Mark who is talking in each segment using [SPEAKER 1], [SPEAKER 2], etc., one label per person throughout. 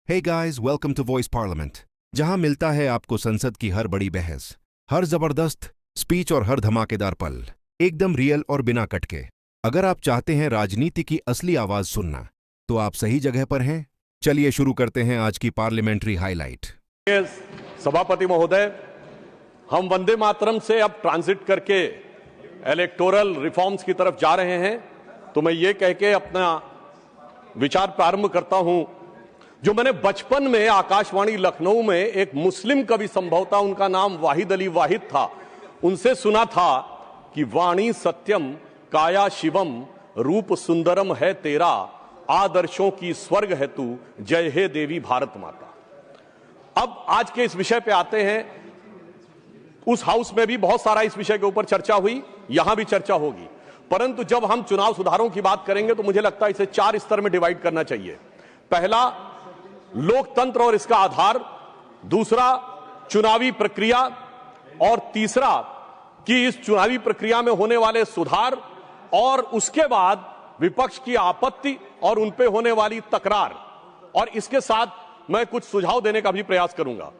[SPEAKER 1] Hey guys, welcome to Voice Parliament, जहां मिलता है आपको संसद की हर बड़ी बहस, हर जबरदस्त स्पीच और हर धमाकेदार पल, एकदम रियल और बिना कट के। अगर आप चाहते हैं राजनीति की असली आवाज सुनना, तो आप सही जगह पर हैं। चलिए शुरू करते हैं आज की पार्लियामेंट्री हाईलाइट।
[SPEAKER 2] सभापति महोदय, हम वंदे मातरम से अब ट्रांजिट करके इलेक्टोरल रिफॉर्म्स की तरफ जा रहे हैं, तो मैं ये कह के अपना विचार प्रारंभ करता हूं। जो मैंने बचपन में आकाशवाणी लखनऊ में एक मुस्लिम कवि, संभवतः उनका नाम वाहिद अली वाहिद था, उनसे सुना था कि वाणी सत्यम काया शिवम, रूप सुंदरम है तेरा, आदर्शों की स्वर्ग है तू, जय हे देवी भारत माता। अब आज के इस विषय पे आते हैं। उस हाउस में भी बहुत सारा इस विषय के ऊपर चर्चा हुई, यहां भी चर्चा होगी, परंतु जब हम चुनाव सुधारों की बात करेंगे तो मुझे लगता है इसे 4 स्तर में डिवाइड करना चाहिए। पहला, लोकतंत्र और इसका आधार, दूसरा चुनावी प्रक्रिया, और तीसरा कि इस चुनावी प्रक्रिया में होने वाले सुधार, और उसके बाद विपक्ष की आपत्ति और उन पे होने वाली तकरार, और इसके साथ मैं कुछ सुझाव देने का भी प्रयास करूंगा।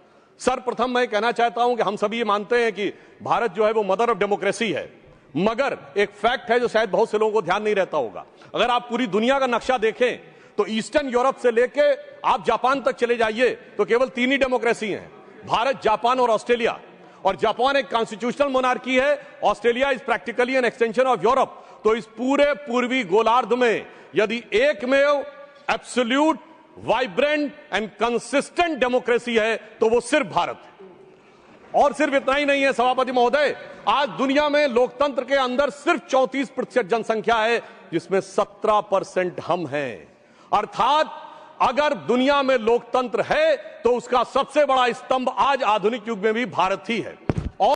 [SPEAKER 2] सर्वप्रथम मैं कहना चाहता हूं कि हम सभी ये मानते हैं कि भारत जो है वो मदर ऑफ डेमोक्रेसी है, मगर एक फैक्ट है जो शायद बहुत से लोगों को ध्यान नहीं रहता होगा। अगर आप पूरी दुनिया का नक्शा देखें तो ईस्टर्न यूरोप से लेके आप जापान तक चले जाइए तो केवल 3 ही डेमोक्रेसी हैं, भारत, जापान और ऑस्ट्रेलिया। और जापान एक कॉन्स्टिट्यूशनल मोनार्की है, Australia is practically an extension of Europe. तो इस पूरे पूर्वी गोलार्ध में यदि एकमेव absolute, vibrant and consistent democracy है तो वो सिर्फ भारत है। और सिर्फ इतना ही नहीं है सभापति महोदय, आज दुनिया में लोकतंत्र के अंदर सिर्फ 34% जनसंख्या है, जिसमें 17% हम हैं। अर्थात अगर दुनिया में लोकतंत्र है तो उसका सबसे बड़ा स्तंभ आज आधुनिक युग में भी भारत ही है।